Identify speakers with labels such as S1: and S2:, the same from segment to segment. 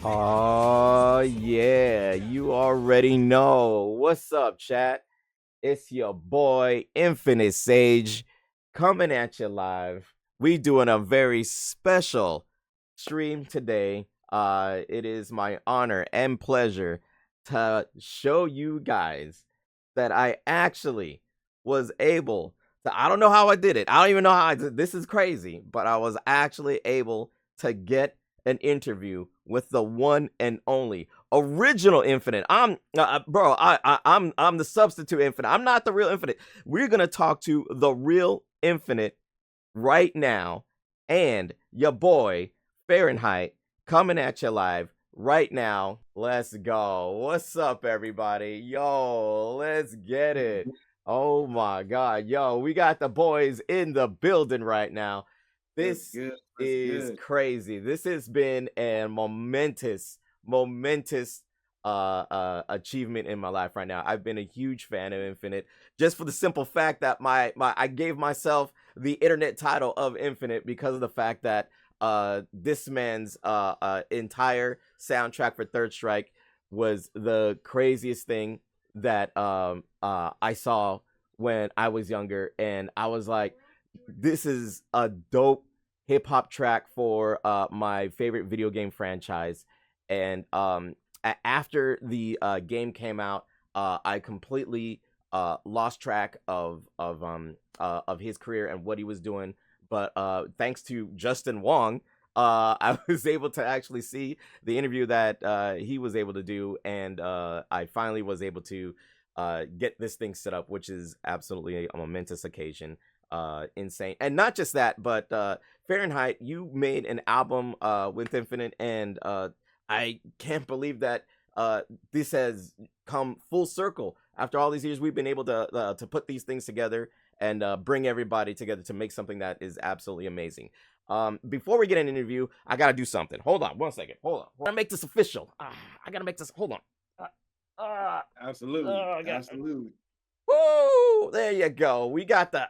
S1: Oh, yeah, you already know. What's up, chat? It's your boy, Infinite Sage, coming at you live. We doing a very special stream today. It is my honor and pleasure to show you guys that I actually was able to. I don't know how I did it. I don't even know how I did. This is crazy, but I was actually able to get an interview with the one and only original Infinite. I'm the substitute Infinite. I'm not the real Infinite. We're gonna talk to the real Infinite right now, and your boy FaRe N HiTe coming at you live right now. Let's go. What's up, everybody? Yo, let's get it. Oh my God, yo, we got the boys in the building right now.
S2: That's
S1: This
S2: good. That's
S1: is
S2: good.
S1: crazy. This has been a momentous achievement in my life right now. I've been a huge fan of Infinite just for the simple fact that my I gave myself the internet title of Infinite because of the fact that this man's entire soundtrack for Third Strike was the craziest thing that I saw when I was younger, and I was like, this is a dope hip hop track for my favorite video game franchise. And after the game came out, I completely lost track of his career and what he was doing. But thanks to Justin Wong, I was able to actually see the interview that he was able to do, and I finally was able to get this thing set up, which is absolutely a momentous occasion. Insane. And not just that, but FaRe N HiTe, you made an album with Infinite, and I can't believe that this has come full circle. After all these years, we've been able to put these things together and bring everybody together to make something that is absolutely amazing. Before we get an interview, I gotta do something. Hold on, 1 second. Hold on. I gotta make this official. I gotta make this. Hold on.
S2: Absolutely.
S1: I got.
S2: Absolutely.
S1: Woo! There you go. We got the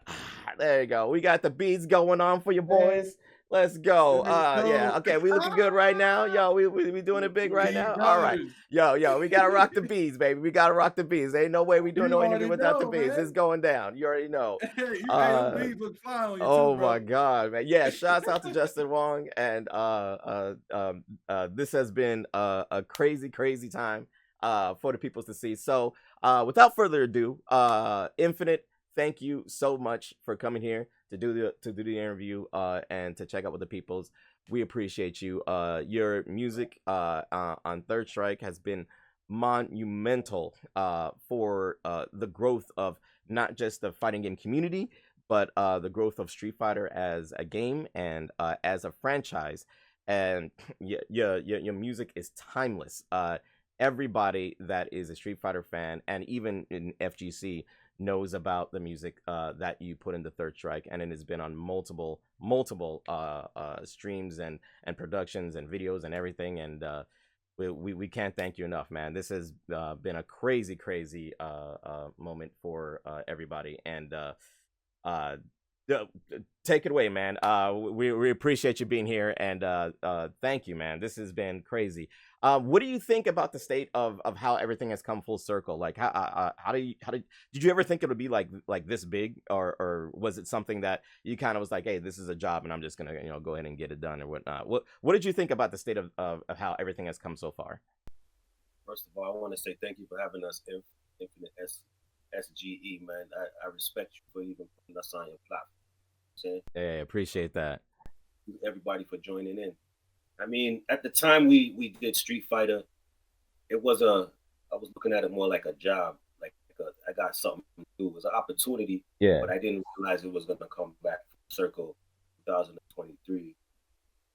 S1: there you go. We got the beats going on for your
S2: Hey,
S1: boys. Let's go.
S2: let's
S1: Yeah.
S2: go.
S1: Okay, we looking good right now. Yo, we doing it big right
S2: He
S1: now. All right.
S2: does.
S1: Yo, we gotta rock the beats, baby. We gotta rock the beats. Ain't no way we doing
S2: You
S1: no interview
S2: already
S1: without the
S2: know,
S1: beats.
S2: man.
S1: It's going down. You already know.
S2: Hey, them
S1: Uh
S2: beats look fine on you too,
S1: oh my
S2: bro.
S1: God, man. Yeah, shouts out to Justin Wong, and this has been a crazy time for the people to see. So without further ado, Infinite, thank you so much for coming here to do the interview and to check out with the peoples. We appreciate you. Your music on Third Strike has been monumental for the growth of not just the fighting game community, but the growth of Street Fighter as a game and as a franchise. And your music is timeless. Everybody that is a Street Fighter fan and even in FGC knows about the music that you put into Third Strike, and it has been on multiple streams and productions and videos and everything. And we can't thank you enough, man. This has been a crazy moment for everybody. And uh, take it away, man. We appreciate you being here, and thank you, man. This has been crazy. What do you think about the state of how everything has come full circle? Like, how did you ever think it would be like this big, or was it something that you kind of was like, hey, this is a job, and I'm just gonna go ahead and get it done or whatnot? What did you think about the state of how everything has come so far?
S3: First of all, I want to say thank you for having us, Infinite SGE, man. I respect you for even putting us on your platform. Saying
S1: Hey, appreciate that.
S3: everybody for joining in. I mean, at the time we did Street Fighter, it was I was looking at it more like a job, I got something to do. It was an opportunity,
S1: Yeah.
S3: but I didn't realize it was gonna come back circle 2023.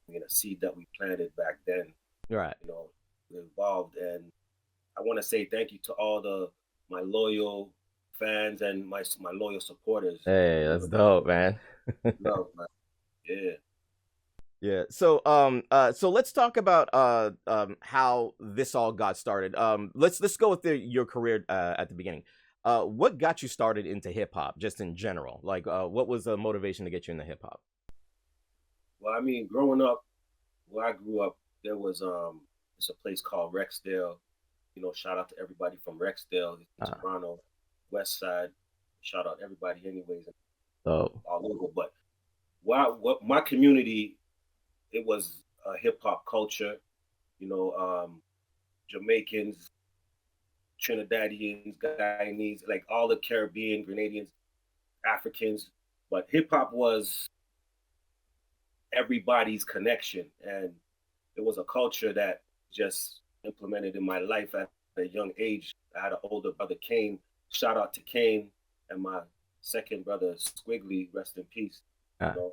S3: You know, seed that we planted back then,
S1: Right.
S3: you know, evolved, and I want to say thank you to all the my loyal fans and my loyal supporters.
S1: Hey,
S3: You
S1: that's
S3: know,
S1: dope, man.
S3: love, man. Yeah.
S1: Yeah. So let's talk about how this all got started. Let's go with your career at the beginning. What got you started into hip hop, just in general? Like, what was the motivation to get you into hip hop?
S3: Well, I mean, growing up, where I grew up, there was It's a place called Rexdale. You know, shout out to everybody from Rexdale,
S1: Uh,
S3: Toronto, West Side. Shout out everybody, anyways,
S1: so
S3: all over. But what my community, it was a hip hop culture. You know, Jamaicans, Trinidadians, Guyanese, like all the Caribbean, Grenadians, Africans. But hip hop was everybody's connection, and it was a culture that just implemented in my life at a young age. I had an older brother, Kane. Shout out to Kane, and my second brother, Squiggly. Rest in peace.
S1: uh,
S3: You know,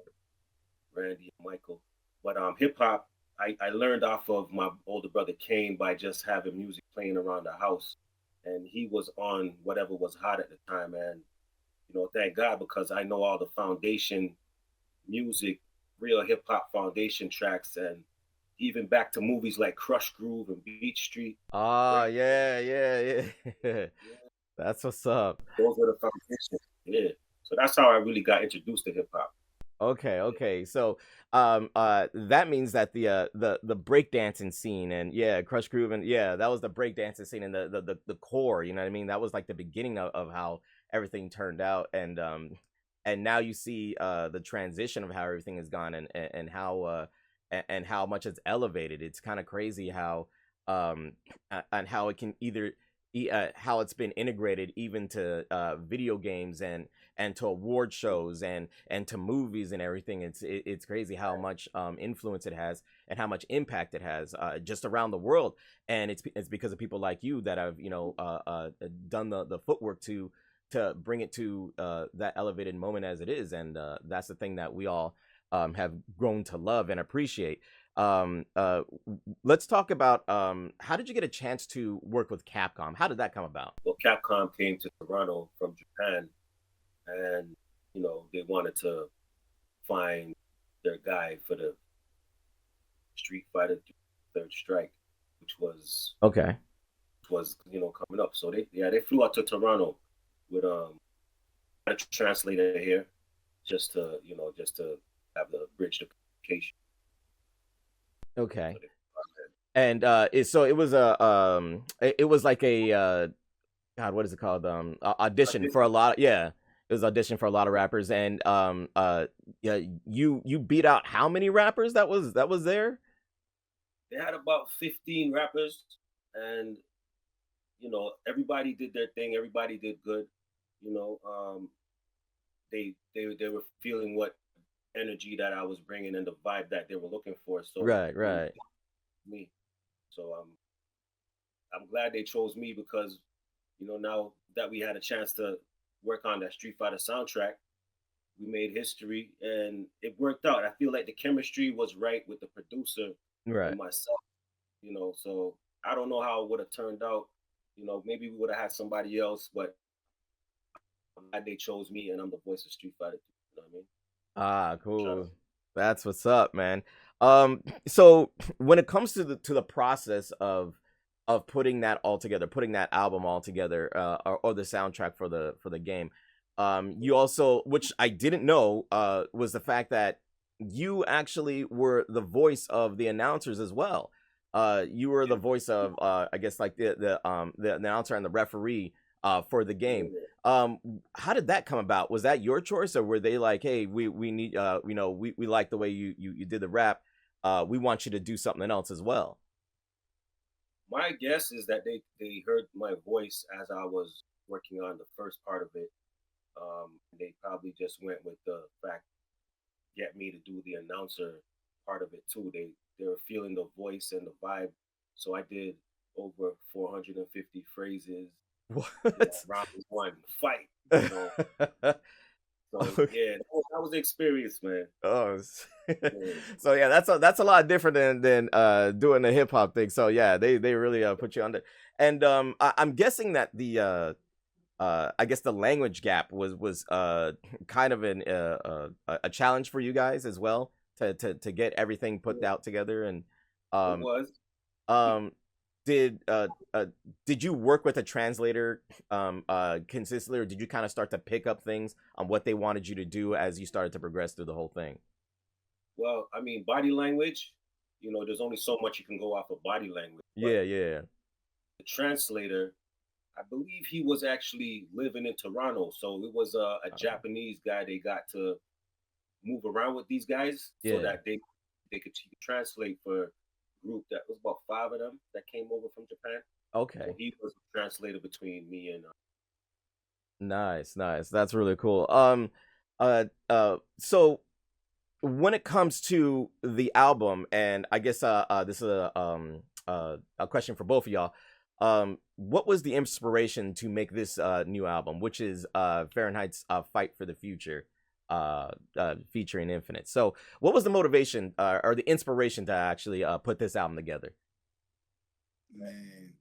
S3: Randy and Michael. But hip hop, I learned off of my older brother Kane by just having music playing around the house, and he was on whatever was hot at the time. And you know, thank God, because I know all the foundation music, real hip hop foundation tracks, and even back to movies like Crush Groove and Beach Street.
S1: oh
S3: Right?
S1: yeah, yeah, yeah.
S3: Yeah,
S1: That's what's up.
S3: those were the foundations. Yeah. So that's how I really got introduced to hip hop.
S1: Okay, okay. So, that means that the breakdancing scene and yeah, Crush Groove and yeah, that was the breakdancing scene and the core. You know what I mean? That was like the beginning of how everything turned out, and now you see the transition of how everything has gone and how and how much it's elevated. It's kind of crazy how and how it can either how it's been integrated even to video games and to award shows and to movies and everything. It's crazy how much influence it has and how much impact it has just around the world. And it's because of people like you that have done the footwork to bring it to that elevated moment as it is. And that's the thing that we all have grown to love and appreciate. Let's talk about how did you get a chance to work with Capcom? How did that come about?
S3: Well, Capcom came to Toronto from Japan, and you know they wanted to find their guy for the Street Fighter Third Strike, which
S1: Okay.
S3: was coming up. So they flew out to Toronto with a translator here, just to have the bridge to communication.
S1: Okay.
S3: So they,
S1: And so it was it was like a God, what is it called? Audition for a lot. Yeah, it was audition for a lot of rappers, and yeah, you beat out how many rappers that was there?
S3: they had about 15 rappers, and everybody did their thing. Everybody did good. You know, they were feeling what energy that I was bringing and the vibe that they were looking for. So
S1: Right, right.
S3: me. So I'm glad they chose me because now that we had a chance to work on that Street Fighter soundtrack, we made history and it worked out. I feel like the chemistry was right with the producer
S1: Right.
S3: and myself. So I don't know how it would have turned out. Maybe we would have had somebody else, but I'm glad they chose me and I'm the voice of Street Fighter. You know what I mean?
S1: Ah,
S3: Shout out.
S1: cool. That's what's up, man. So when it comes to the process of putting that all together, putting that album all together, or the soundtrack for the game, you also, which I didn't know, was the fact that you actually were the voice of the announcers as well. You were the voice of, I guess, like the announcer and the referee for the game.
S3: Yeah.
S1: How did that come about? Was that your choice, or were they like, hey, we need we like the way you did the rap, we want you to do something else as well?
S3: My guess is that they heard my voice as I was working on the first part of it. They probably just went with the fact get me to do the announcer part of it too. They were feeling the voice and the vibe. So I did over 450 phrases.
S1: What?
S3: Round one, fight. You know. So
S1: Okay.
S3: yeah, that was the experience, man.
S1: Oh,
S3: Yeah.
S1: so yeah, that's a lot different than doing the hip hop thing. So yeah, they really put you on there. And I'm guessing that the I guess the language gap was kind of a challenge for you guys as well to get everything put out together. And
S3: It
S1: um
S3: was.
S1: um did did you work with a translator consistently, or did you kind of start to pick up things on what they wanted you to do as you started to progress through the whole thing?
S3: Well, I mean, body language. there's only so much you can go off of body language.
S1: Yeah,
S3: But
S1: yeah.
S3: the translator, I believe he was actually living in Toronto, so it was a Japanese guy they got to move around with these guys so
S1: Yeah.
S3: that they could translate for a group that was about 5 of them that came over from Japan.
S1: Okay.
S3: So he was a translator between me and
S1: Nice, nice. That's really cool. So when it comes to the album, and I guess this is a question for both of y'all. What was the inspiration to make this new album, which is FaRe N HiTe's Fight for the Future, featuring Infinite? So what was the motivation or the inspiration to actually put this album together?
S2: Man,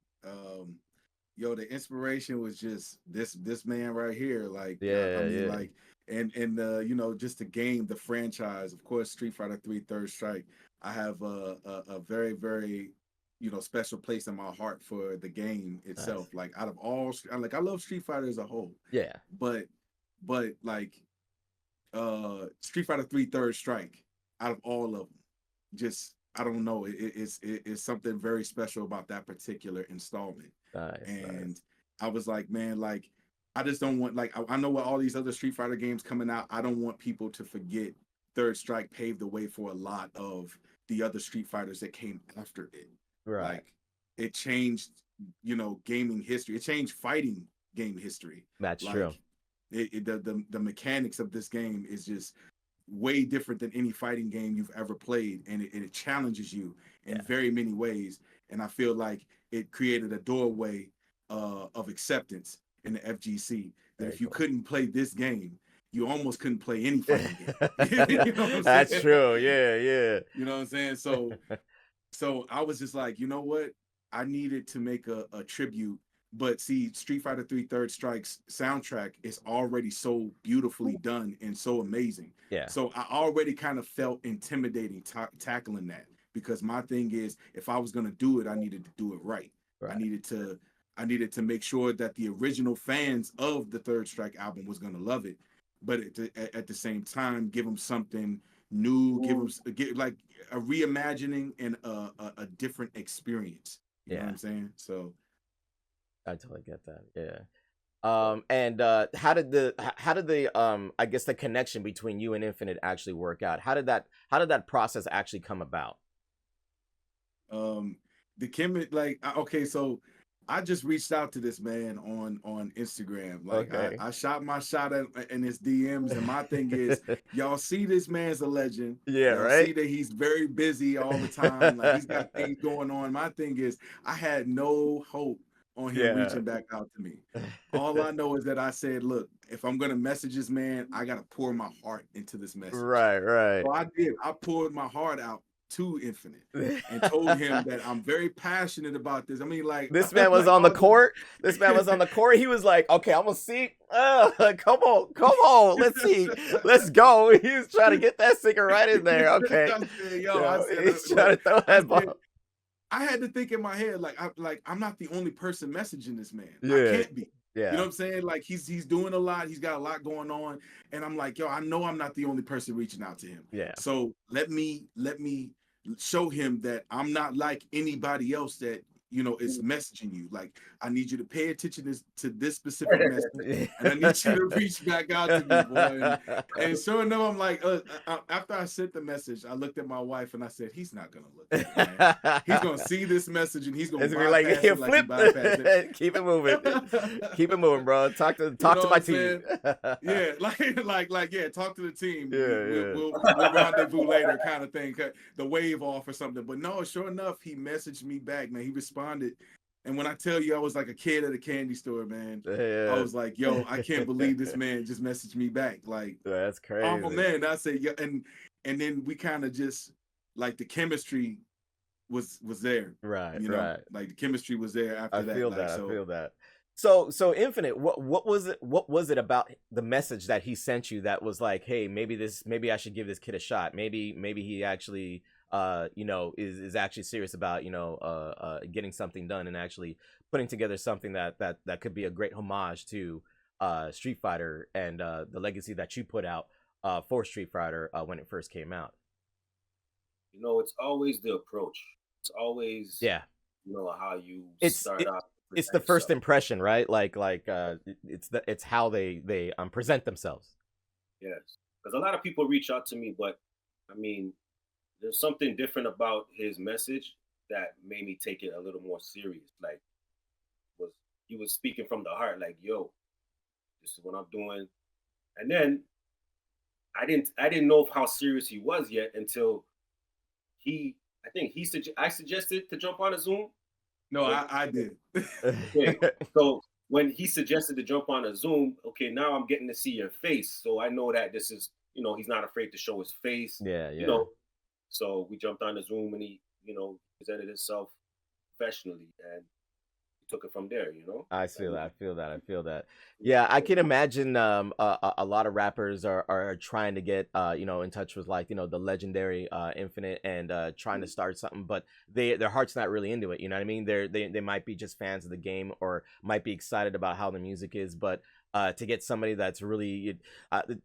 S2: yo, the inspiration was just this man right here. Like,
S1: Yeah,
S2: I mean,
S1: yeah.
S2: like, and just the game, the franchise, of course, Street Fighter 3 Third Strike. I have a very, very, special place in my heart for the game itself.
S1: Nice.
S2: Like, out of all, I love Street Fighter as a whole,
S1: Yeah.
S2: but like, Street Fighter 3 Third Strike, out of all of them, just I don't know. It's something very special about that particular installment.
S1: Nice,
S2: And
S1: nice.
S2: I was like, man, like I just don't want, like, I know with all these other Street Fighter games coming out, I don't want people to forget Third Strike paved the way for a lot of the other Street Fighters that came after it.
S1: Right.
S2: Like, it changed, gaming history. It changed fighting game history.
S1: That's
S2: like,
S1: true.
S2: The mechanics of this game is just way different than any fighting game you've ever played, and it challenges you in very many ways. And I feel like it created a doorway of acceptance in the FGC that if you couldn't play this game, you almost couldn't play any fighting game. You know what I'm
S1: That's
S2: saying?
S1: true. Yeah, yeah.
S2: You know what I'm saying? So I was just like, you know what? I needed to make a tribute. But see, Street Fighter 3 Third Strike's soundtrack is already so beautifully done and so amazing.
S1: Yeah.
S2: So I already kind of felt intimidating tackling that, because my thing is, if I was going to do it, I needed to do it right. I needed to make sure that the original fans of the Third Strike album was going to love it, but at the same time, give them something new, give like a reimagining and a different experience. You know what I'm saying? So
S1: I totally get that. Yeah. And how did the I guess the connection between you and Infinite actually work out? How did that process actually come about?
S2: The Kim, like, okay, so I just reached out to this man on Instagram. Like, I shot my shot in his DMs, and my thing is, y'all see this man's a legend.
S1: Yeah,
S2: y'all
S1: right.
S2: see that he's very busy all the time. Like, he's got things going on. My thing is, I had no hope on him reaching back out to me. All I know is that I said, look, if I'm gonna message this man, I gotta pour my heart into this message.
S1: Right, right.
S2: So I did. I poured my heart out to Infinite and told him that I'm very passionate about this. I mean, like,
S1: this man was on the court. This man was on the court. He was like, okay, I'm gonna see. Come on, let's see, let's go. He was trying to get that sticker right in there. Okay, he's trying to throw that ball.
S2: I had to think in my head, like, I'm not the only person messaging this man.
S1: Yeah.
S2: I can't be.
S1: Yeah.
S2: You know what I'm saying? Like, he's doing a lot. He's got a lot going on, and I'm like, yo, I know I'm not the only person reaching out to him.
S1: Yeah.
S2: So let me show him that I'm not like anybody else that is messaging you. Like, I need you to pay attention to this specific message, and I need you to reach back out to me, boy. And sure enough, I'm like, after I sent the message, I looked at my wife and I said, he's not gonna look at it, man. He's gonna see this message and he's gonna
S1: be like,
S2: it like he bypassed it.
S1: Keep it moving, keep it moving, bro. Talk to my team.
S2: Yeah, like, yeah, talk to the team. Yeah, we'll rendezvous later, kind of thing. Cut the wave off or something. But no, sure enough, he messaged me back, man. He responded. And when I tell you I was like a kid at a candy store, man, I was like, yo, I can't believe this man just messaged me back. Like,
S1: that's crazy.
S2: Oh man, I said, yeah, and then we kind of just, like, the chemistry was there.
S1: Right,
S2: you know?
S1: right.
S2: Like, the chemistry was there after that.
S1: I feel
S2: like,
S1: that. So Infinite, what was it about the message that he sent you that was like, hey, maybe I should give this kid a shot. Maybe he actually is actually serious about getting something done and actually putting together something that could be a great homage to Street Fighter and the legacy that you put out for Street Fighter when it first came out.
S3: it's always the approach. It's always,
S1: Yeah.
S3: how you
S1: It's
S3: start
S1: it,
S3: out,
S1: it's the
S3: present
S1: first
S3: yourself.
S1: impression, right? It's how they present themselves.
S3: Yes, because a lot of people reach out to me, but I mean, there's something different about his message that made me take it a little more serious. Like, was he was speaking from the heart, like, "Yo, this is what I'm doing," and then I didn't know how serious he was yet until he I think I suggested to jump on a Zoom.
S2: No,
S3: When
S2: I did.
S3: Okay, so when he suggested to jump on a Zoom, okay, now I'm getting to see your face, so I know that this is, he's not afraid to show his face,
S1: Yeah,
S3: you
S1: yeah.
S3: know. So we jumped on the Zoom and he, presented himself professionally and took it from there.
S1: I feel that. I feel that. I feel that. Yeah, I
S3: So,
S1: can imagine a lot of rappers are trying to get in touch with like the legendary Infinite and trying to start something, but their heart's not really into it. You know what I mean? They might be just fans of the game or might be excited about how the music is, but to get somebody that's really you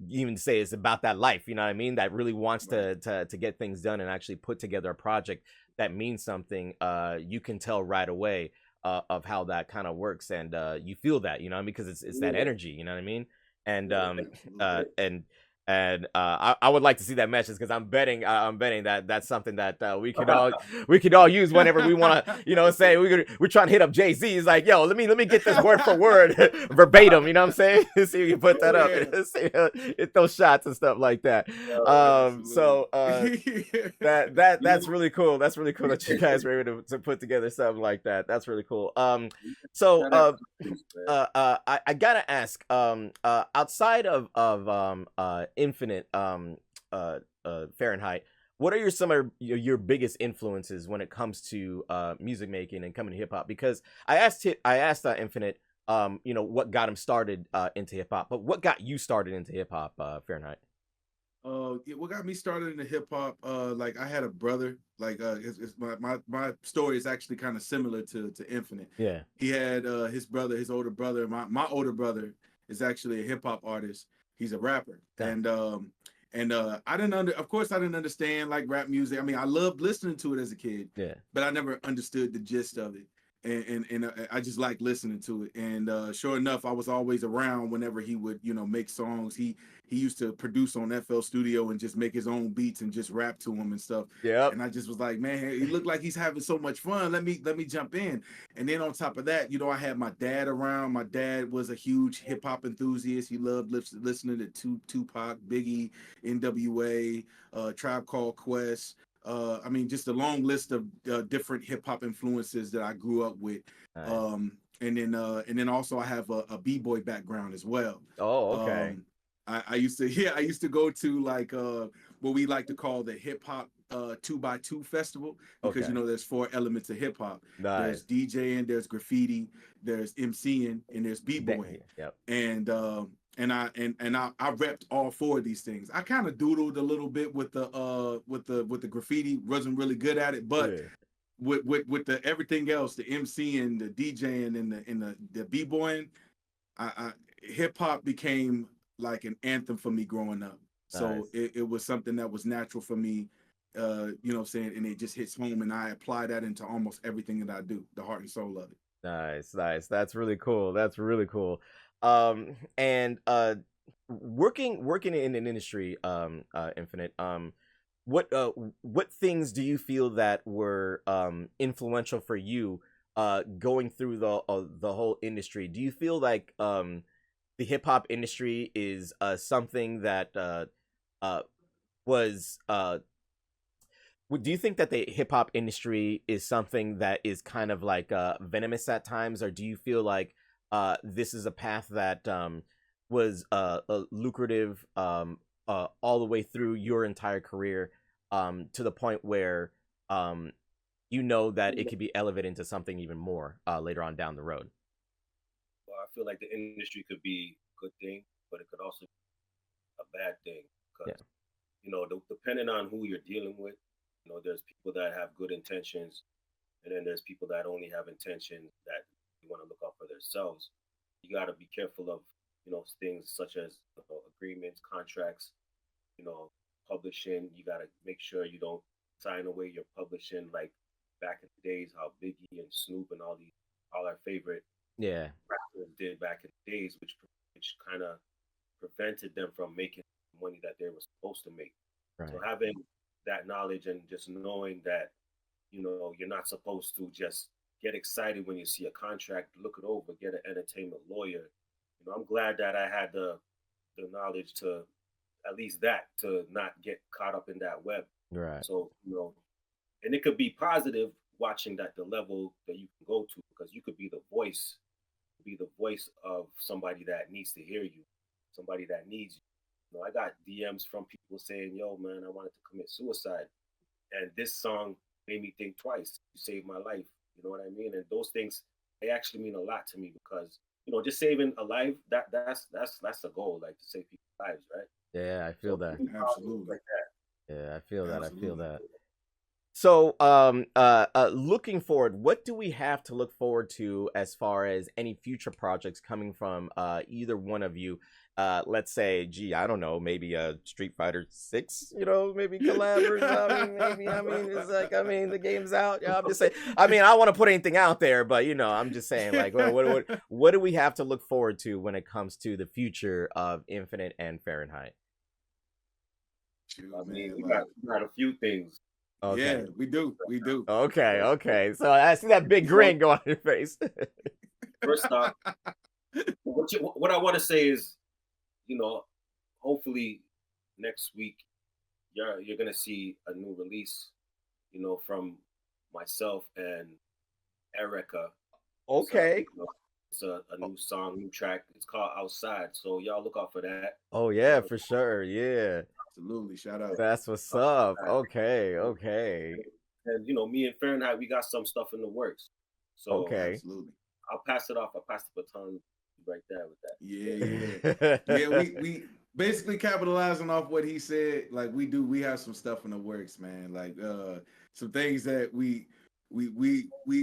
S1: even say it's about that life. You know what I mean? That really wants
S2: Right.
S1: to get things done and actually put together a project that means something. You can tell right away of how that kind of works, and you feel that, because it's that
S3: yeah,
S1: energy, you know what I mean? And
S3: yeah,
S1: uh,
S2: Absolutely.
S1: and I would like to see that message because I'm betting that that's something that we could all use whenever we want to, say we're trying to hit up Jay-Z. He's like, yo, let me get this word for word verbatim, you know what I'm saying? See if you can put that
S2: Oh
S1: up
S2: yeah.
S1: and see, hit those shots and stuff like that.
S2: Absolutely.
S1: So that's
S3: you
S1: really cool. That's really cool that you guys were able to put together something like that. That's really cool. So
S3: gotta have patience, man.
S1: I gotta ask, outside of Infinite, FaRe N HiTe, what are some of your biggest influences when it comes to music making and coming to hip hop? Because I asked Infinite, what got him started into hip hop, but what got you started into hip hop, FaRe N HiTe?
S2: Yeah, what got me started in the hip hop? Like I had a brother. Like, my story is actually kind of similar to Infinite.
S1: Yeah.
S2: He had his brother, his older brother. My older brother is actually a hip hop artist. He's a rapper,
S1: Nice.
S2: and I didn't of course I didn't understand like rap music. I mean, I loved listening to it as a kid,
S1: Yeah.
S2: but I never understood the gist of it. And I just like listening to it. And sure enough, I was always around whenever he would, make songs. He used to produce on FL Studio and just make his own beats and just rap to them and stuff.
S1: Yep.
S2: And I just was like, man, he looked like he's having so much fun. Let me jump in. And then on top of that, I had my dad around. My dad was a huge hip hop enthusiast. He loved listening to Tupac, Biggie, NWA, Tribe Called Quest. I mean, just a long list of different hip hop influences that I grew up with.
S1: Nice.
S2: And then also I have a b-boy background as well.
S1: Oh, okay.
S2: I used to yeah, I used to go to like what we like to call the hip hop 2x2 festival, because
S1: Okay.
S2: there's four elements of hip hop.
S1: Nice.
S2: There's DJing, there's graffiti, there's MCing, and there's
S1: That,
S2: b-boying.
S1: yep.
S2: And I repped all four of these things. I kind of doodled a little bit with the graffiti, wasn't really good at it, but
S1: Yeah.
S2: with the everything else, the MCing, the DJing, and the b-boying, I hip hop became like an anthem for me growing up. So
S1: Nice.
S2: it was something that was natural for me, what I'm saying, and it just hits home, and I apply that into almost everything that I do, the heart and soul of it.
S1: Nice, nice. That's really cool. That's really cool. And working in an industry, Infinite, what things do you feel that were influential for you going through the whole industry? Do you feel like the hip hop industry is something that uh was do you think that the hip hop industry is something that is kind of like venomous at times, or do you feel like this is a path that was lucrative all the way through your entire career, to the point where that it could be elevated into something even more later on down the road?
S3: Well, I feel like the industry could be a good thing, but it could also be a bad thing
S1: Yeah.
S3: because depending on who you're dealing with, there's people that have good intentions, and then there's people that only have intentions that you want to look out for themselves. You got to be careful of things such as agreements, contracts, you know, publishing. You got to make sure you don't sign away your publishing, like back in the days, how Biggie and Snoop and all our favorite rappers did back in the days, which kind of prevented them from making money that they were supposed to make.
S1: Right.
S3: So having that knowledge and just knowing that, you're not supposed to just get excited when you see a contract, look it over, get an entertainment lawyer. I'm glad that I had the knowledge to at least that to not get caught up in that web.
S1: Right.
S3: So, and it could be positive watching that the level that you can go to, because you could be the voice of somebody that needs to hear you, somebody that needs you. I got DMs from people saying, "Yo, man, I wanted to commit suicide, and this song made me think twice. You saved my life." You know what I mean? And those things, they actually mean a lot to me, because just saving a life, that's a goal, like to save people's lives, right?
S1: Yeah, I feel that.
S2: Absolutely.
S3: Like that.
S1: Yeah, I feel that.
S2: Absolutely.
S1: I feel that. So, looking forward, what do we have to look forward to as far as any future projects coming from either one of you? Let's say, gee, I don't know, maybe a Street Fighter 6, maybe collab or something. Maybe, it's like, the game's out. I'm just saying. I want to put anything out there, but I'm just saying, like, what do we have to look forward to when it comes to the future of Infinite and FaRe N HiTe?
S3: We got a few things.
S1: Okay.
S2: Yeah, we do.
S1: Okay. So I see that big grin go on your face.
S3: First off, what I want to say is, hopefully next week you're gonna see a new release, from myself and Erica.
S1: Okay.
S3: So, it's a new song, new track. It's called Outside. So y'all look out for that.
S1: Oh yeah, for sure. Yeah.
S2: Absolutely. Shout out.
S1: That's what's up. Okay.
S3: And me and FaRe N HiTe, we got some stuff in the works. So
S1: okay.
S2: Absolutely.
S3: I'll pass it off. I'll pass the baton right there with that.
S2: Yeah. We basically capitalizing off what he said. Like we have some stuff in the works, man. Like some things that we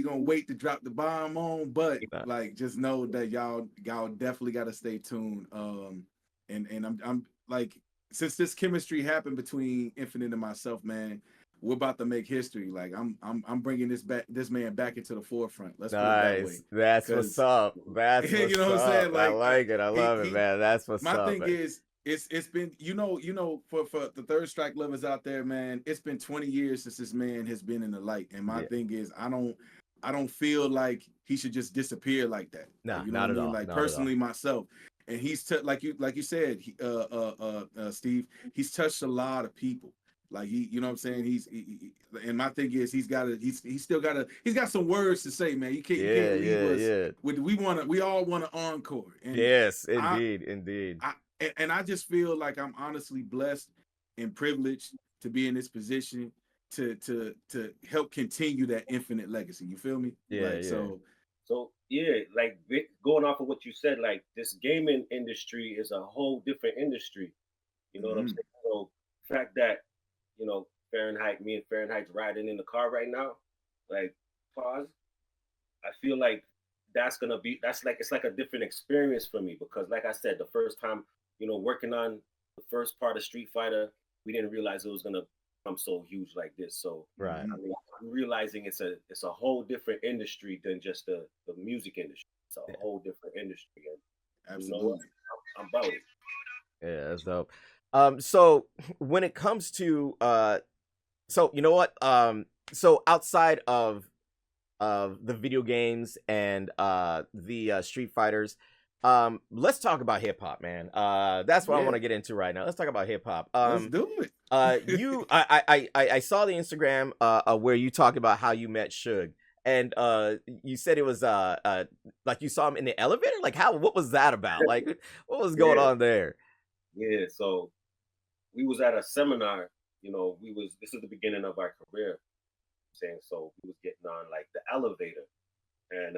S2: gonna wait to drop the bomb on, but like just know that y'all definitely gotta stay tuned. And I'm like, since this chemistry happened between Infinite and myself, man, we're about to make history. Like I'm bringing this man back into the forefront. Let's put it that way.
S1: That's what's up. That's what's
S2: you know what I'm saying? Like,
S1: I like it. I love it, man. That's what's up.
S2: My thing is, it's been for the Third Strike lovers out there, man. It's been 20 years since this man has been in the light, and my thing is, I don't feel like he should just disappear like that.
S1: Nah,
S2: you know
S1: not
S2: what
S1: at
S2: I mean?
S1: all.
S2: Like
S1: not
S2: personally, myself. And he's like you said, Steve. He's touched a lot of people. Like you know what I'm saying? And my thing is, he's got some words to say, man. You can't leave us. We all want an encore. And
S1: yes, indeed.
S2: I just feel like I'm honestly blessed and privileged to be in this position to help continue that Infinite legacy. You feel me?
S3: So like going off of what you said, like this gaming industry is a whole different industry. You know what I'm saying? So the fact that, FaRe N HiTe, me and FaRe N HiTe's riding in the car right now, like pause. I feel like it's like a different experience for me, because like I said, the first time, working on the first part of Street Fighter, we didn't realize it was gonna become so huge like this. So
S1: right.
S3: I'm realizing it's a whole different industry than just the music industry. It's a whole different industry. And
S2: absolutely.
S3: I'm about it.
S1: Yeah, that's dope. So when it comes to so you know what? So outside of the video games and the Street Fighters, let's talk about hip hop, man. That's what I want to get into right now. Let's talk about hip hop.
S2: Let's do it.
S1: I saw the Instagram where you talked about how you met Suge, and you said it was like you saw him in the elevator. Like what was that about? Like what was going on there?
S3: Yeah, so we was at a seminar. This is the beginning of our career. So we was getting on like the elevator, and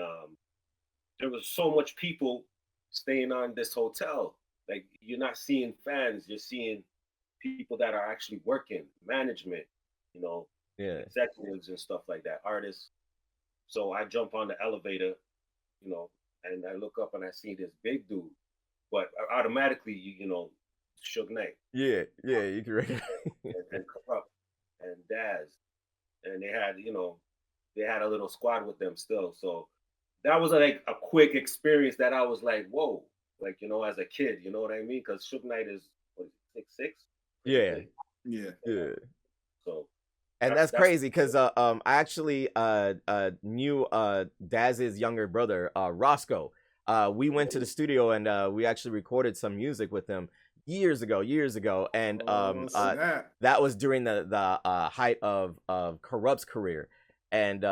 S3: there was so much people staying on this hotel. Like you're not seeing fans, you're seeing people that are actually working, management, executives and stuff like that, artists. So I jump on the elevator, and I look up and I see this big dude, but automatically, Suge Knight.
S1: Yeah, you can recognize.
S3: and Corrupt and Daz. and they had a little squad with them still. So that was like a quick experience that I was like, whoa, like as a kid, you know what I mean? Because Suge Knight is what is it, 6'6"?
S1: Yeah.
S2: Yeah.
S1: Yeah.
S3: So
S1: And that's crazy because I actually knew Daz's younger brother, Roscoe. We went to the studio and we actually recorded some music with him years ago, and that was during the height of Corrupt's career, and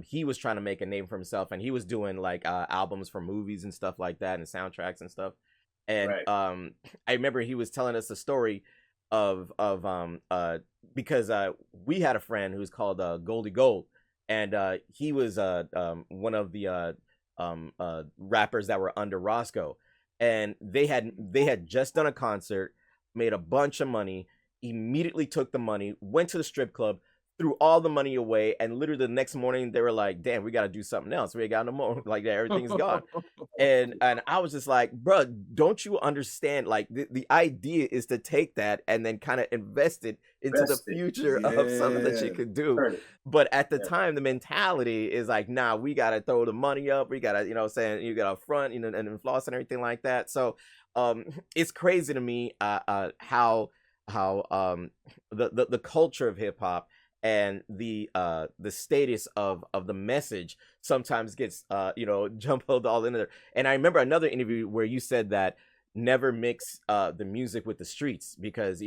S1: he was trying to make a name for himself, and he was doing like albums for movies and stuff like that, and soundtracks and stuff. And I remember he was telling us a story of because we had a friend who's called Goldie Gold, and he was one of the rappers that were under Roscoe, and they had just done a concert, made a bunch of money, immediately took the money, went to the strip club, threw all the money away, and literally the next morning they were like, damn, we got to do something else, we ain't got no more, like everything's gone. and I was just like, bro, don't you understand, like the idea is to take that and then kind of invest it into the future of something that you could do. But at the time the mentality is like, nah, we got to throw the money up, we got to saying you got to front, and floss and everything like that. So it's crazy to me how the culture of hip hop and the status of the message sometimes gets jumbled all into there. And I remember another interview where you said that never mix the music with the streets, because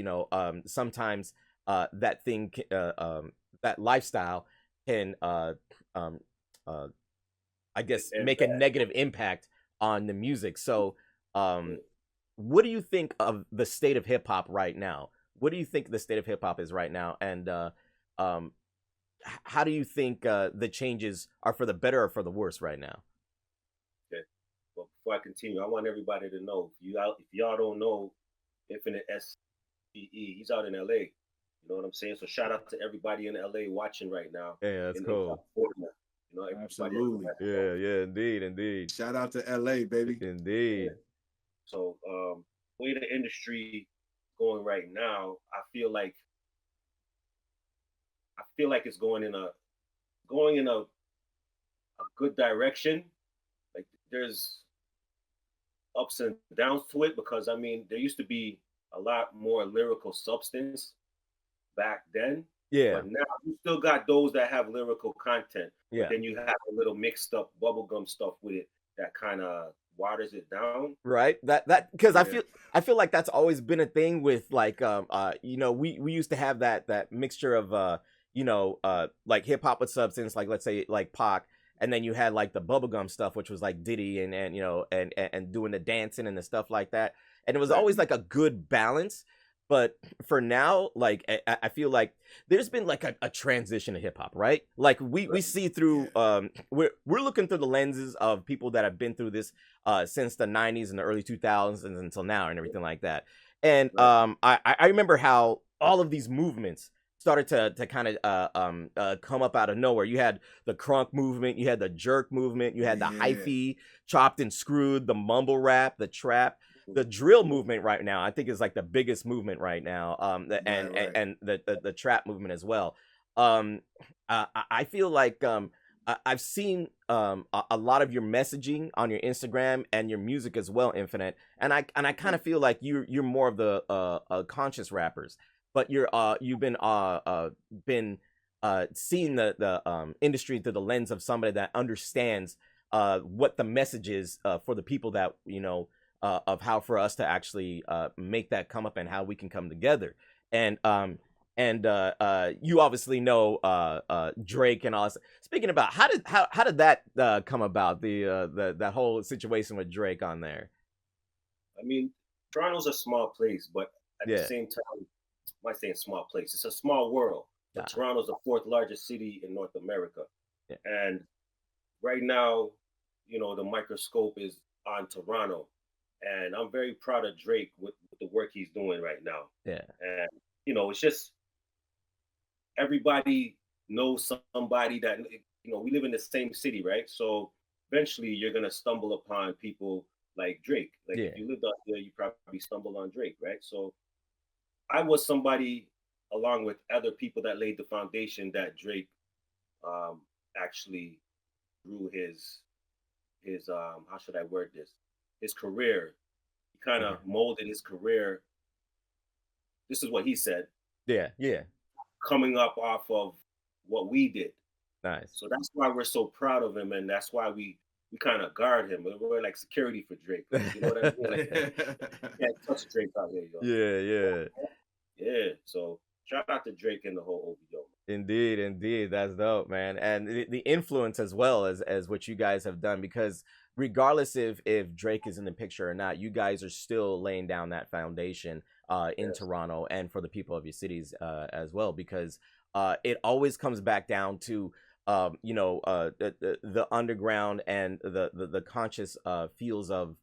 S1: sometimes that thing that lifestyle can I guess make a negative impact on the music. So what do you think of the state of hip hop right now? What do you think the state of hip hop is right now? And how do you think the changes are for the better or for the worse right now?
S3: Okay. Well, before I continue, I want everybody to know, if y'all don't know Infinite SCE, he's out in LA. You know what I'm saying? So shout out to everybody in LA watching right now.
S1: Yeah, that's cool.
S2: Absolutely.
S1: Yeah, indeed.
S2: Shout out to LA, baby.
S1: Indeed.
S3: Yeah. So way the industry going right now, I feel like it's going in a good direction. Like there's ups and downs to it, because I mean there used to be a lot more lyrical substance back then.
S1: Yeah.
S3: But now you still got those that have lyrical content.
S1: Yeah.
S3: But then you have a little mixed up bubblegum stuff with it that kind of waters it down.
S1: Right. That because I feel like that's always been a thing with like we used to have that mixture of like hip hop with substance, like let's say like Pac, and then you had like the bubblegum stuff, which was like Diddy and doing the dancing and the stuff like that. And it was always like a good balance. But for now, like I feel like there's been like a transition to hip hop, right? Like we see through we're looking through the lenses of people that have been through this since the 90s and the early 2000s until now and everything like that. And I remember how all of these movements started to kind of come up out of nowhere. You had the crunk movement, you had the jerk movement, you had the hyphy, chopped and screwed, the mumble rap, the trap. The drill movement right now, I think, is like the biggest movement right now, and the trap movement as well. I feel like I've seen a lot of your messaging on your Instagram and your music as well, Infinite, and I kind of feel like you're more of the conscious rappers, but you've been seeing the industry through the lens of somebody that understands what the message is for the people that of how for us to actually make that come up and how we can come together. And you obviously know Drake and all this. Speaking about how did that come about, that whole situation with Drake on there?
S3: I mean, Toronto's a small place, but at the same time, I'm not saying small place, it's a small world. But Toronto's the 4th largest city in North America. And right now, the microscope is on Toronto. And I'm very proud of Drake with the work he's doing right now.
S1: Yeah.
S3: And, it's just everybody knows somebody that, we live in the same city, right? So eventually you're going to stumble upon people like Drake. Like if you lived out there, you probably stumbled on Drake, right? So I was somebody along with other people that laid the foundation, that Drake actually grew his how should I word this? His career. He kind of molded his career. This is what he said.
S1: Yeah, yeah.
S3: Coming up off of what we did.
S1: Nice.
S3: So that's why we're so proud of him, and that's why we kind of guard him. We're like security for Drake. You know what I mean? Like, can't touch Drake out here, yo.
S1: Yeah.
S3: Yeah. So shout out to Drake and the whole OVO.
S1: Indeed, that's dope, man. And the influence as well as what you guys have done, because regardless if Drake is in the picture or not, you guys are still laying down that foundation in Toronto and for the people of your cities as well, because it always comes back down to the underground and the conscious feels of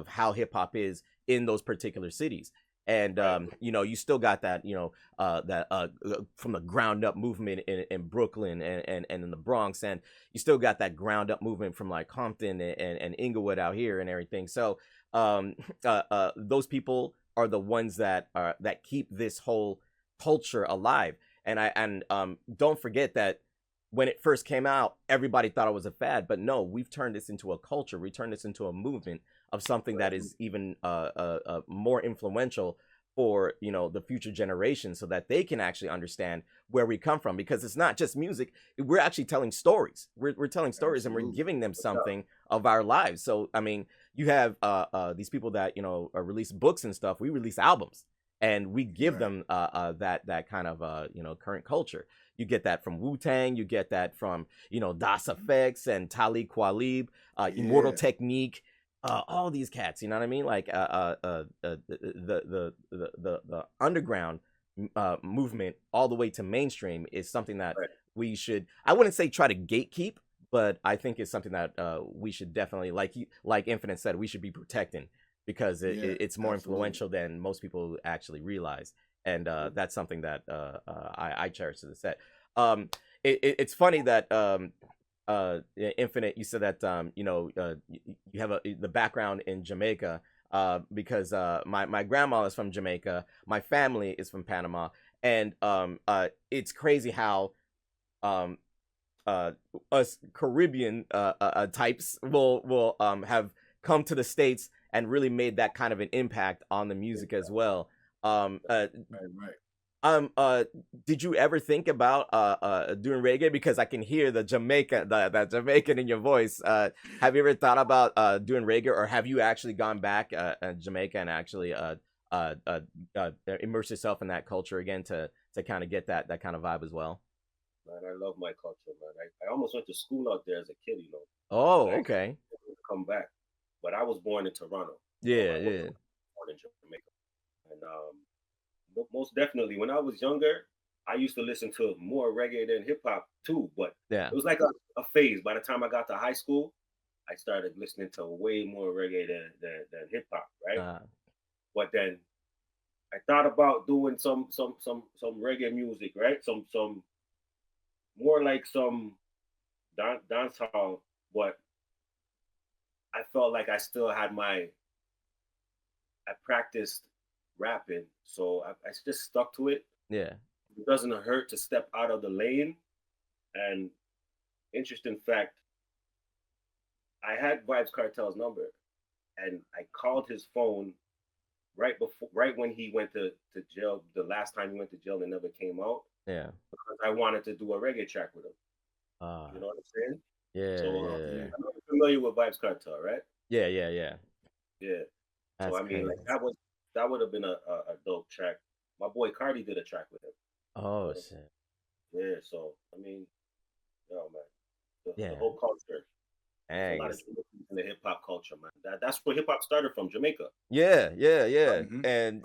S1: how hip hop is in those particular cities. And you still got that that from the ground up movement in Brooklyn and in the Bronx, and you still got that ground up movement from like Compton and Inglewood out here and everything. So those people are the ones that keep this whole culture alive. And don't forget that when it first came out, everybody thought it was a fad, but no, we've turned this into a culture. We turned this into a movement of something that is even more influential for the future generations, so that they can actually understand where we come from, because it's not just music. We're actually telling stories. We're telling stories. Absolutely. And we're giving them something of our lives. So I mean, you have these people that release books and stuff. We release albums, and we give them that kind of current culture. You get that from Wu-Tang, you get that from Das Effects and Talib Kweli, Immortal Technique, all these cats. You know what I mean? Like the underground movement all the way to mainstream is something that we should, I wouldn't say try to gatekeep, but I think it's something that we should definitely, like Infinite said, we should be protecting, because it's more influential than most people actually realize. And that's something that I cherish to the set. It's funny that Infinite, you said that you have the background in Jamaica, because my grandma is from Jamaica, my family is from Panama, and it's crazy how us Caribbean types will have come to the States and really made that kind of an impact on the music as well. Did you ever think about doing reggae? Because I can hear the Jamaican in your voice. Have you ever thought about doing reggae, or have you actually gone back in Jamaica and actually immerse yourself in that culture again to kind of get that kind of vibe as well?
S3: Man, I love my culture, man. I almost went to school out there as a kid,
S1: Oh, okay.
S3: Come back, but I was born in Toronto.
S1: Yeah.
S3: Born in Jamaica, and most definitely, when I was younger, I used to listen to more reggae than hip hop too. But it was like a phase. By the time I got to high school, I started listening to way more reggae than hip hop, right? But then I thought about doing some reggae music, right? Some more like some dance hall, but I felt like I still had I practiced rapping, so I just stuck to it.
S1: Yeah,
S3: it doesn't hurt to step out of the lane. And interesting fact, I had Vybz Kartel's number, and I called his phone right when he went to jail. The last time he went to jail and never came out.
S1: Yeah,
S3: because I wanted to do a reggae track with him. You know what I'm saying?
S1: Yeah.
S3: So I'm familiar with Vybz Kartel, right?
S1: Yeah.
S3: That's so I mean, like that would have been a dope track. My boy Cardi did a track with him.
S1: Oh shit.
S3: Yeah, so I mean, man, the whole culture. A lot of in the hip hop culture, man. That's where hip hop started from, Jamaica.
S1: Yeah. And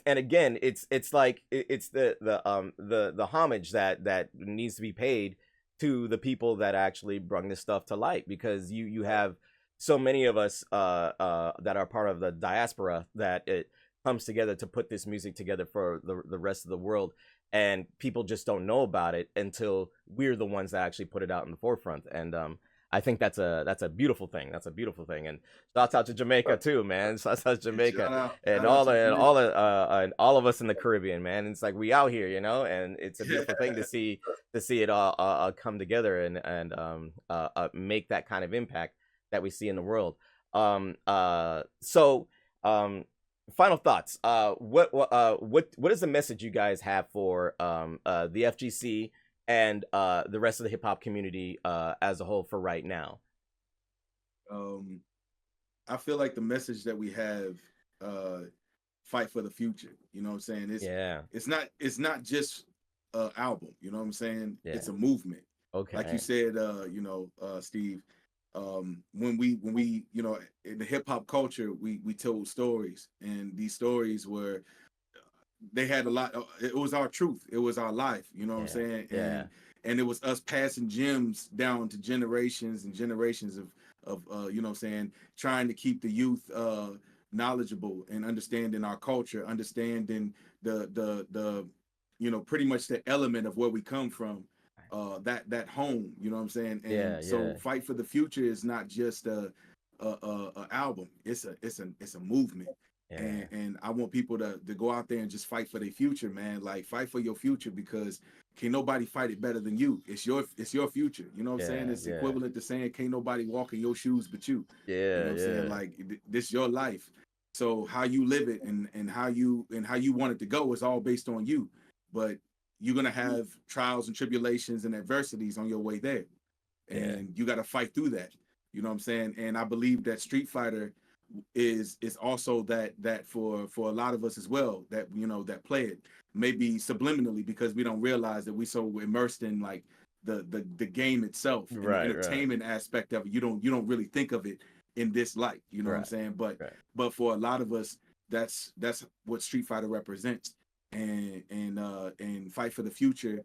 S1: again, it's like it's the homage that needs to be paid to the people that actually brought this stuff to light, because you have so many of us that are part of the diaspora that it comes together to put this music together for the rest of the world, and people just don't know about it until we're the ones that actually put it out in the forefront. And I think that's a beautiful thing. That's a beautiful thing. And shouts out to Jamaica too, man. Shouts out to Jamaica and all of us in the Caribbean, man. It's like we out here, you know, and it's a beautiful thing to see it all come together and make that kind of impact that we see in the world. Final thoughts. What is the message you guys have for the FGC and the rest of the hip hop community as a whole for right now?
S2: I feel like the message that we have, fight for the future. You know what I'm saying? It's not just an album. You know what I'm saying? Yeah. It's a movement.
S1: Okay.
S2: Like you said, Steve. When we you know, in the hip hop culture, we told stories, and these stories were, they had a lot. It was our truth. It was our life. You know what I'm saying? And it was us passing gems down to generations and generations of you know what I'm saying, trying to keep the youth knowledgeable and understanding our culture, understanding the you know, pretty much the element of where we come from. That home, you know what I'm saying? And so Fight for the Future is not just a album. It's a movement. Yeah. And I want people to go out there and just fight for their future, man. Like, fight for your future, because can't nobody fight it better than you. It's your future. You know what I'm saying? It's equivalent to saying can't nobody walk in your shoes but you. Yeah. You know what I'm saying? Like, this your life. So how you live it and how you want it to go is all based on you. But you're going to have trials and tribulations and adversities on your way there. And you got to fight through that. You know what I'm saying? And I believe that Street Fighter is also that for a lot of us as well, that, you know, that play it, maybe subliminally, because we don't realize that we so immersed in like the game itself, and the entertainment aspect of it. You don't really think of it in this light. You know what I'm saying? But for a lot of us, that's what Street Fighter represents. And Fight for the Future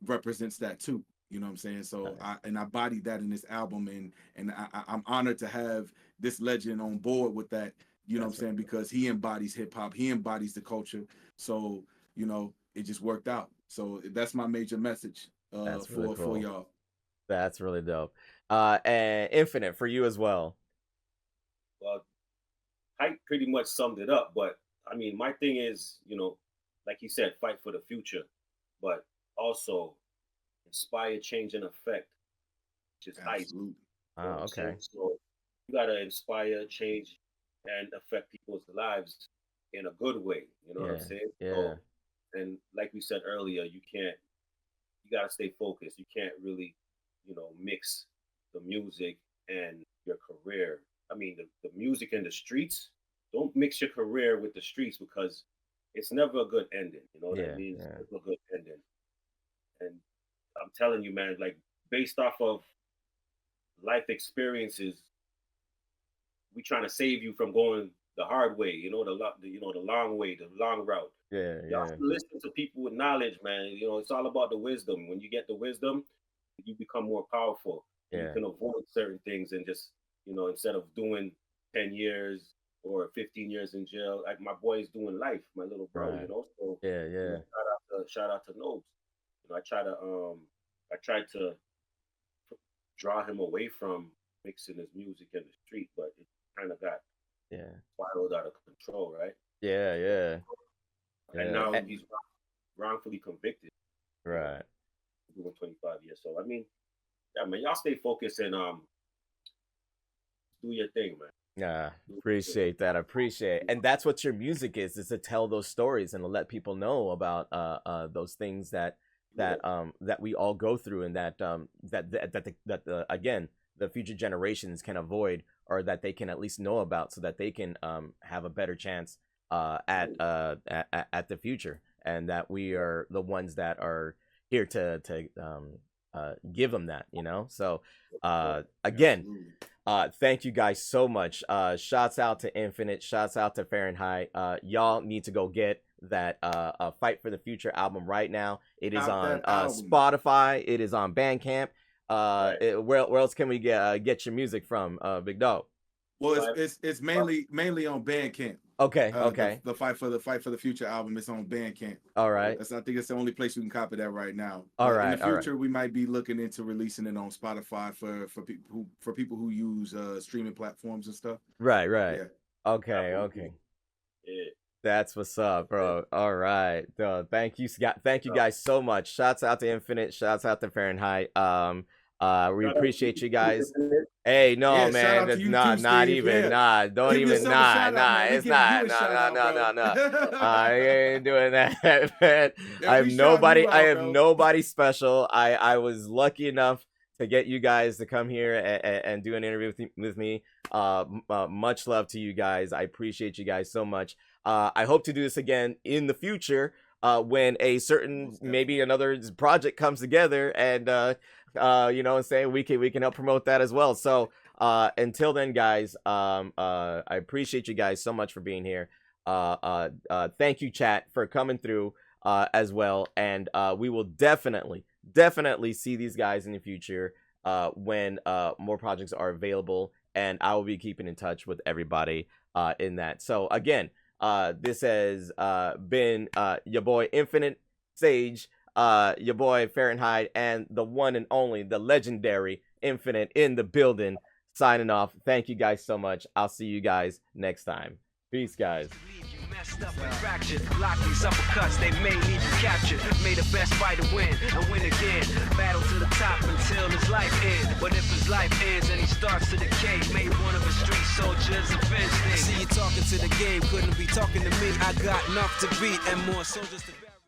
S2: represents that too. You know what I'm saying? So I body that in this album, and I'm honored to have this legend on board with that. You know what I'm saying? Because he embodies hip hop, he embodies the culture. So, you know, it just worked out. So that's my major message for y'all.
S1: That's really dope. And Infinite, for you as well.
S3: Well, Hype pretty much summed it up, but I mean, my thing is, you know, like you said, fight for the future, but also inspire change and effect, which is Hype.
S1: Okay.
S3: So you gotta inspire, change, and affect people's lives in a good way. You know what I'm saying?
S1: Yeah.
S3: So, and like we said earlier, you gotta stay focused. You can't really, you know, mix the music and your career. I mean, the music and the streets. Don't mix your career with the streets, because it's never a good ending. You know what I mean? It's never a good ending. And I'm telling you, man, like, based off of life experiences, we trying to save you from going the hard way, you know, the long way, the long route. Y'all listen to people with knowledge, man. You know, it's all about the wisdom. When you get the wisdom, you become more powerful. You can avoid certain things, and just, you know, instead of doing 10 years or 15 years in jail, like my boy is doing life, my little bro, you know. So you know, shout out to Nobes. You know, I tried to draw him away from mixing his music in the street, but it kind of got spiraled out of control, right? And now he's wrongfully convicted.
S1: Right.
S3: Doing 25 years. So I mean, yeah, man, y'all stay focused and do your thing, man.
S1: Yeah, appreciate that. I appreciate it. And that's what your music is to tell those stories and to let people know about those things that we all go through, and that again, the future generations can avoid, or that they can at least know about, so that they can have a better chance at the future, and that we are the ones that are here to give them that, you know. So again, thank you guys so much. Shouts out to Infinite, shouts out to FaRe N HiTe. Y'all need to go get that Fight for the Future album right now. It is on Spotify, it is on Bandcamp. Where else can we get your music from, Big Dog?
S2: Well, it's mainly on Bandcamp.
S1: Okay. Okay.
S2: The Fight for the Future album is on Bandcamp.
S1: All right.
S2: I think it's the only place you can copy that right now.
S1: All
S2: In
S1: right.
S2: the future, we might be looking into releasing it on Spotify for people who use streaming platforms and stuff.
S1: Right. Right.
S2: Yeah.
S1: Okay. Okay.
S3: Yeah.
S1: That's what's up, bro. All right. Thank you, Scott. Thank you guys so much. Shouts out to Infinite. Shouts out to FaRe N HiTe. We appreciate you guys. Hey, no,
S2: Yeah, shout
S1: man,
S2: out to
S1: it's
S2: you
S1: not
S2: too,
S1: not
S2: Steve.
S1: even,
S2: Yeah.
S1: nah, don't
S2: Give
S1: even,
S2: yourself a
S1: nah,
S2: shout out,
S1: nah,
S2: man. We
S1: it's
S2: giving
S1: not,
S2: you a shout out,
S1: no.
S2: bro.
S1: I ain't doing that, man.
S2: Yeah,
S1: I have
S2: we shout
S1: nobody,
S2: you
S1: I
S2: out,
S1: have
S2: bro.
S1: nobody special. I was lucky enough to get you guys to come here and do an interview with me. Much love to you guys. I appreciate you guys so much. I hope to do this again in the future when a certain, maybe another project comes together, and you know, and saying we can help promote that as well. So until then, guys, I appreciate you guys so much for being here. Thank you, chat, for coming through as well, and we will definitely see these guys in the future when more projects are available, and I will be keeping in touch with everybody in that. So again, this has been your boy Infinite Sage, your boy FaRe N HiTe, and the one and only, the legendary Infinite in the building, signing off. Thank you guys so much. I'll see you guys next time. Peace, guys.
S4: Messed up and fractured, lock these uppercuts, they may leave you captured. May the best fighter win and win again. Battle to the top until his life ends. But if his life ends and he starts to decay, may one of his street soldiers avenge things. See you talking to the game, couldn't be talking to me. I got enough to beat and more soldiers to